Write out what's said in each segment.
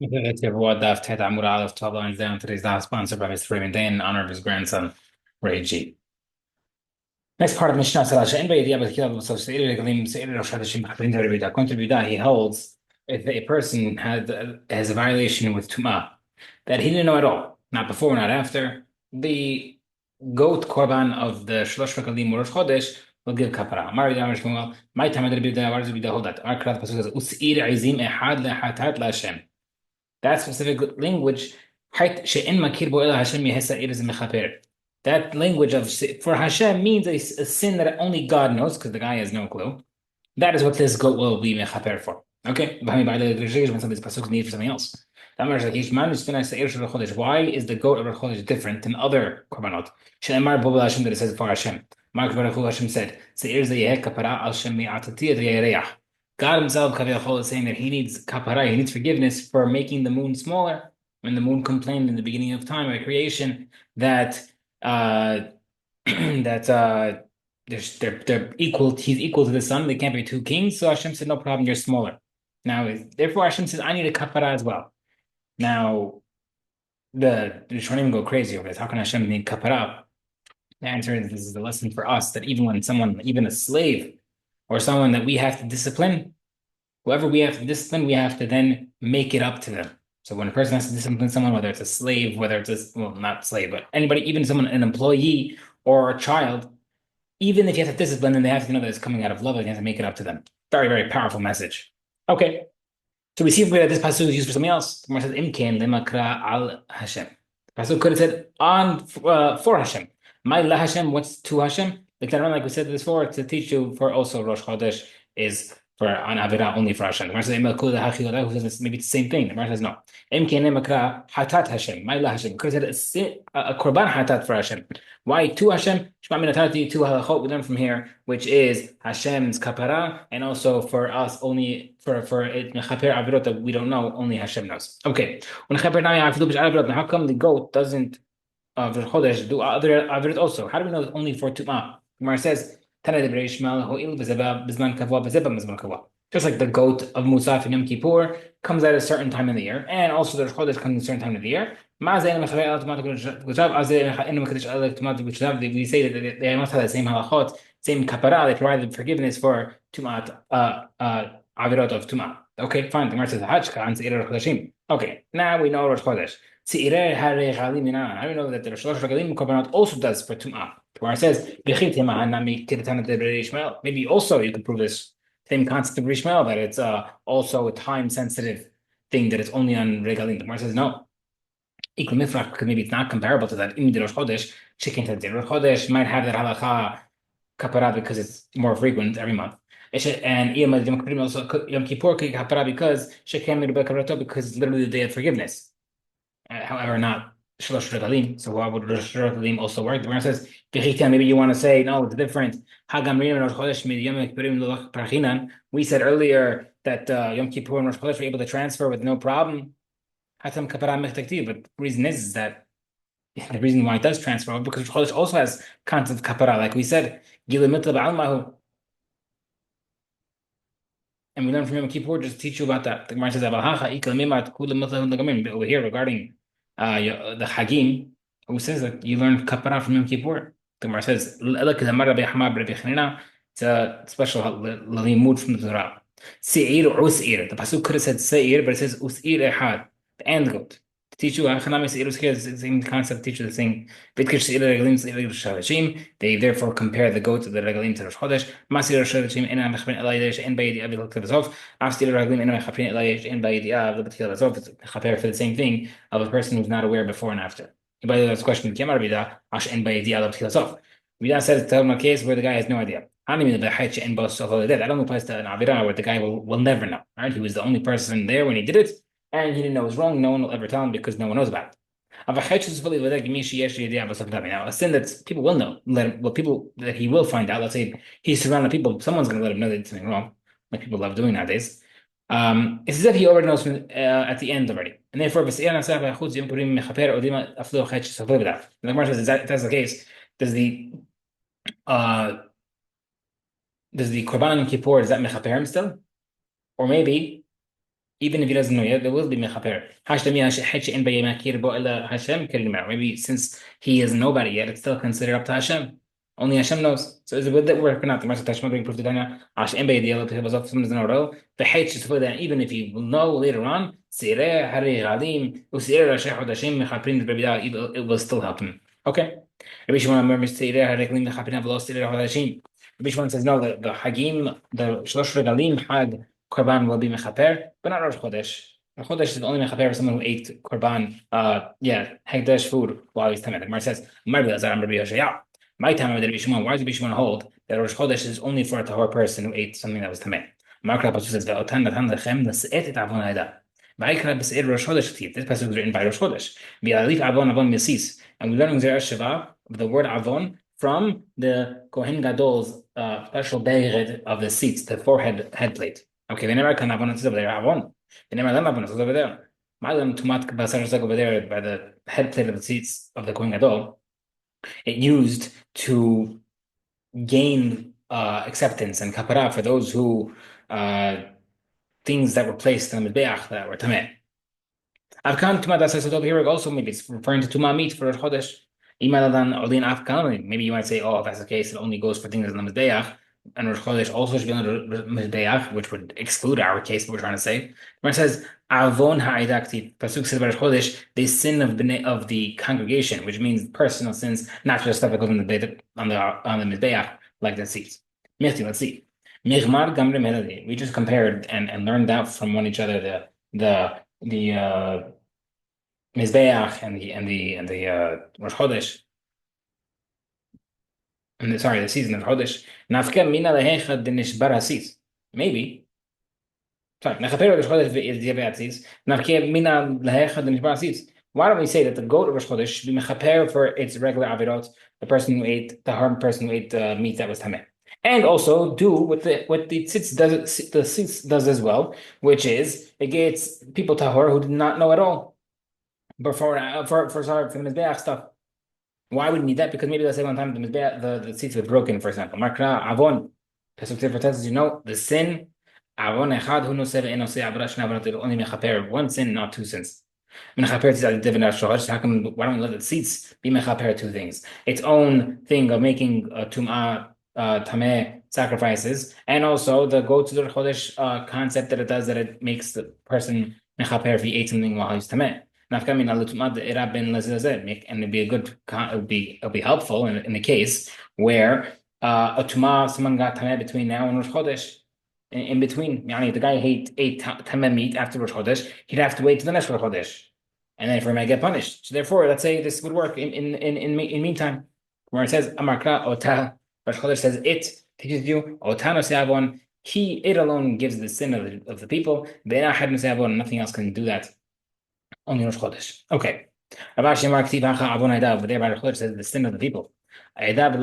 It's Shevuot Daf Tet Amud Aleph 12 lines down. Today's daf sponsored by Mr. Raymond Day in honor of his grandson, Ray G. Next part of Mishnah Salah She'en B'Yediyah B'Tchila B'Sov Se'ir Regalim Se'ir Rosh Hadashim B'Chavrin Torah B'Yediyah. According to B'Yediyah, he holds if a person has a violation with Tum'ah that he didn't know at all, not before, not after, the goat korban of the Shlosh Regalim Rosh Chodesh will give kapara. Amar B'Yediyah Amar Shmuel, my time at B'Yediyah, what does B'Yediyah hold that? Our Krat Pasuk says, Us'ir Izim Ehad Le'Hatat La'Shem. That specific language, that language of for Hashem means a sin that only God knows because the guy has no clue. That is what this goat will be mechaper for. Okay, when somebody's pasuk need for something else. Why is the goat of Rosh Chodesh different than other korbanot? That it says for Hashem. Mark Baruch Hu Hashem said, God Himself Kaviyachol is saying that He needs kapara, He needs forgiveness for making the moon smaller. When the moon complained in the beginning of time by creation that uh, that they're equal. He's equal to the sun. They can't be two kings. So Hashem said, "No problem. You're smaller." Now, therefore, Hashem says, "I need a kapara as well." Now, the Rishonim go crazy over this. How can Hashem need kapara? The answer is this is a lesson for us that even when someone, even a slave or someone that we have to discipline, whoever we have to discipline, we have to then make it up to them. So when a person has to discipline someone, whether it's a slave, whether it's well, not slave, but anybody, even someone, an employee or a child, even if you have to discipline them, they have to know that it's coming out of love and you have to make it up to them. Very, very powerful message. Okay. So we see that this pasuk is used for something else. The Gemara says, Imken lemakra al Hashem. The pasuk could have said on for Hashem. My la Hashem, what's to Hashem? Like we said before, to teach you for also Rosh Chodesh is for an Avirah only for Hashem. The Gemara says, maybe it's the same thing. The Gemara says, no. Imken lemakra hatat Hashem. My la Hashem. Could have said a korban hatat for Hashem. Why to Hashem? Shema minatati, two halachot we learn from here, which is Hashem's kapara, and also for us only for it mechaper avirot that we don't know, only Hashem knows. Okay. When how come the goat doesn't chodesh do other avirot also? How do we know it's only for tumah? Gemara says Tana de Ishmael ho'il b'zeba b'zman kavua b'zeba b'zman kavua. Just like the goat of Musaf and Yom Kippur comes at a certain time in the year, and also the Chodesh comes at a certain time of the year. We say that they must have the same halachot, same kapara. They provide the forgiveness for tumat avirot of tumat. Okay, fine. The Gemara says hachka and se'ir chodeshim. Okay, now we know Rosh Chodesh. Se'ir harechalim mina. Now we know that the Rosh Regalim korbanot also does for tumat. The Gemara says maybe also you could prove this same concept of Rishmael that it's also a time sensitive thing that it's only on regalim. The Gemara says no. Because maybe it's not comparable to that. Rosh Chodesh, chicken to Rosh Chodesh might have that halacha kapara because it's more frequent every month. And also Yom Kippur kapara because it's literally the day of forgiveness. However, not Shalosh Regalim. So why would Rosh Regalim also work? The Gemara says, maybe you want to say, no, it's different. We said earlier that Yom Kippur and Rosh Chodesh were able to transfer with no problem. But the reason is that the reason why it does transfer because Rosh Chodesh also has concept of kapara, like we said, and we learn from Yom Kippur just teach you about that. The Gemara says over here regarding the Hagim, who says that you learn kapara from Yom Kippur. The Gemara says it's a special limud from the Torah. Se'ir or us'ir. The pasuk could have said se'ir, but it says us'ir ehad, the and goat. To teach you the same concept. Teach you the same. They therefore compare the goat to the regalim to Rosh Chodesh. Masir Rosh Chodeshim ena mechapin elayidesh en bayidi avi l'ktev azov. Afstir regalim ena mechapin elayidesh en bayidi av l'betchil azov. It's chaper for the same thing of a person who's not aware before and after. By the question, Kemar Bida ash en bayidi av l'betchil azov. Vida says tell him a case where the guy has no idea. That only applies to an Avira where the guy will never know. Right? He was the only person there when he did it, and he didn't know it was wrong. No one will ever tell him because no one knows about it. Now, a sin that people will know, people that he will find out. Let's say he's surrounded people, someone's going to let him know that it's something wrong, like people love doing nowadays. It's as if he already knows at the end already. And therefore, if the Gemara says that's the case, does the Korban Yom Kippur, is that mechaper him still? Or maybe Even if he doesn't know yet, there will be mechaper. Maybe since he is nobody yet, it's still considered up to Hashem. Only Hashem knows. So is it good that we're not the Master Tashma being proved to Danya? Hashem by the other people of some is in a row. The hate is for that even if you will know later on, it will still help him. Okay. Rabbi Shimon says no, the Hagim, the Shlosh Regalim Hag Korban will be mechaper, but not Rosh Chodesh. Rosh Chodesh is only mechaper for someone who ate Korban, Hekdesh food while he's Tameh. The Gemara says, Marbi Lazar Rabbi Yoshaya. My time of the Rabbi Shimon, why does Rabbi Shimon hold that Rosh Chodesh is only for a tahor person who ate something that was Tameh? Mark Pasuk says, Ve'otan natan lechem l'se'et et avon ha'eda. Vayikra b'se'er Rosh Chodesh chtiv. This passage was written by Rosh Chodesh. V'yalif avon avon misis. And we learn in Zerah Sheva the word avon from the Kohen Gadol's special bered of the seats, the forehead headplate. Okay, they never can avon over there. Avon. They never let avon over there. Ma'alam tumat basar over there by the headplate of the seats of the Kohen Gadol. It used to gain acceptance and kapara for those who things that were placed on the mizbeach that were tameh. Avkan tumat basar over here also maybe it's referring to tuma meat for Rosh Chodesh. Maybe you might say, oh, if that's the case, it only goes for things in the Mizbeach, and Rosh Chodesh also should be on the Mizbeach, which would exclude our case, what we're trying to say. When it says, Avon ha'idakti, Pasuk says about Rosh Chodesh, the sin of the congregation, which means personal sins, not just stuff that goes on the Mizbeach, like the seats. Let's see. We just compared and learned out from one each other the Mizbeach and the Rosh Chodesh, the season of Chodesh. Nafka mina lehecha denishbar hasis. Maybe. Sorry, Nechaper Rosh Chodesh is the Asis. Nafka mina lehecha denishbar hasis. Why don't we say that the goat of Rosh Chodesh should be mechaper for its regular avirot, the person who ate the harm person who ate meat that was tameh, and also do what the tzitz does. The tzitz does as well, which is it gets people tahor who did not know at all. But for the mizbeach stuff, why would we need that? Because maybe let's say one time the mizbeach the seats were broken, for example. Markra avon. Pesuk Tiferet tells us, the sin avon echad hu noseh ve'enoseh avra shna avonot. It'll only mechaper one sin, not two sins. How come? Why don't we let the seats be mechaper two things? Its own thing of making tum'ah tameh sacrifices, and also the go to the chodesh concept that it does, that it makes the person mechaper if he ate something while he's tameh. And it'd be a good, it'll be helpful in the case where a tumah someone got tameh between now and Rosh Chodesh. In between, the guy ate tameh meat after Rosh Chodesh, he'd have to wait to the next Rosh Chodesh, and then he might get punished. So therefore, let's say this would work in meantime, where it says Amarkra Ota, Rosh Chodesh says it teaches you Otano Seavon. It alone gives the sin of the people. Nothing else can do that. Only Rosh Chodesh. Okay. Ravashi Mark over there by Rosh Chodesh says the sin of the people. Aidav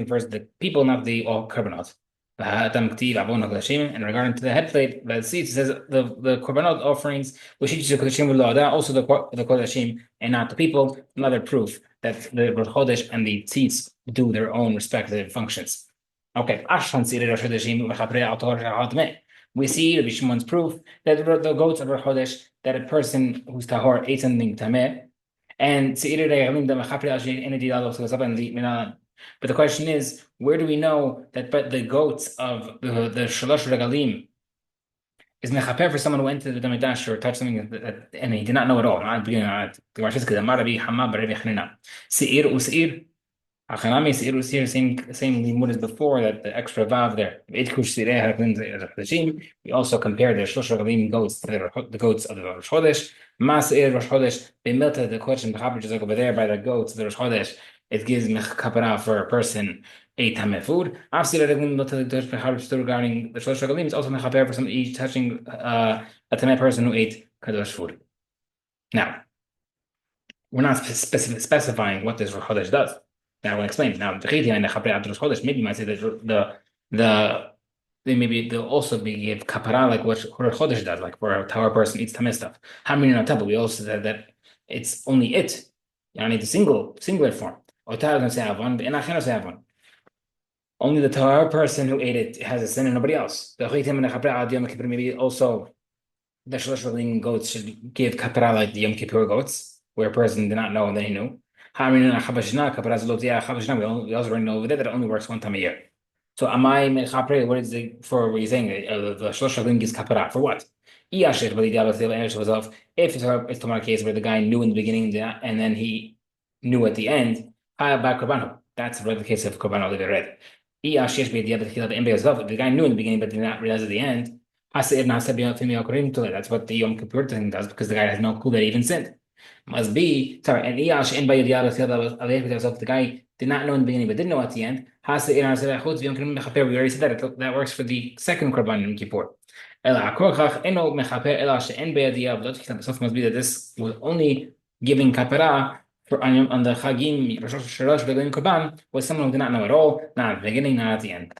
refers to the people, not the all korbanot. And regarding to the headplate, the seats, it says the korbanot offerings, which teaches the kodashim with also the kodashim and not the people. Another proof that the Rosh Chodesh and the seats do their own respective functions. Okay. We see Rabbi Shimon's proof that the goats of Rosh Chodesh, that a person who's tahor ate something tameh, and but the question is, where do we know that the goats of the Shalosh Regalim is mechaper for someone who went to the Damidash or touched something and he did not know at all? Seir u'seir. Same limud as before, that the extra vav there. We also compare the Shlosh Regalim goats to the goats of the Rosh Chodesh. Mas'ir Rosh Chodesh, b'milta, the question which is over there by the goats of the Rosh Chodesh, it gives kapara for a person ate tameh food. Regarding the Shlosh Regalim, it's also mechaper for somebody touching a tameh person who ate kadosh food. Now, we're not specifying what this Rosh Chodesh does. Now I will explain. Now, maybe you might say that they'll also be give kapara like what Rosh Chodesh does, like for a tower person eats tameh stuff. How many not but we also said that it's only it. The singular form. Only the tower person who ate it has a sin and nobody else. Maybe also the Shalosh Regalim goats should give kapara like the Yom Kippur goats, where a person did not know and then he knew. We also already know over there that it only works one time a year. So am I mechaper? What is the for what you're saying? The Shalosh Regalim gives kapara for what? If it's a case where the guy knew in the beginning and then he knew at the end, that's the case of korban olivet. The guy knew in the beginning but did not realize at the end. That's what the Yom Kippur thing does because the guy has no clue that he even sinned. Must be sorry, and the guy did not know in the beginning but didn't know at the end. We already said that works for the second korban Yom Kippur. Must be that this was only giving kapara for on the Chagim Rosh Hashanah Korban was someone who did not know at all, not at the beginning, not at the end.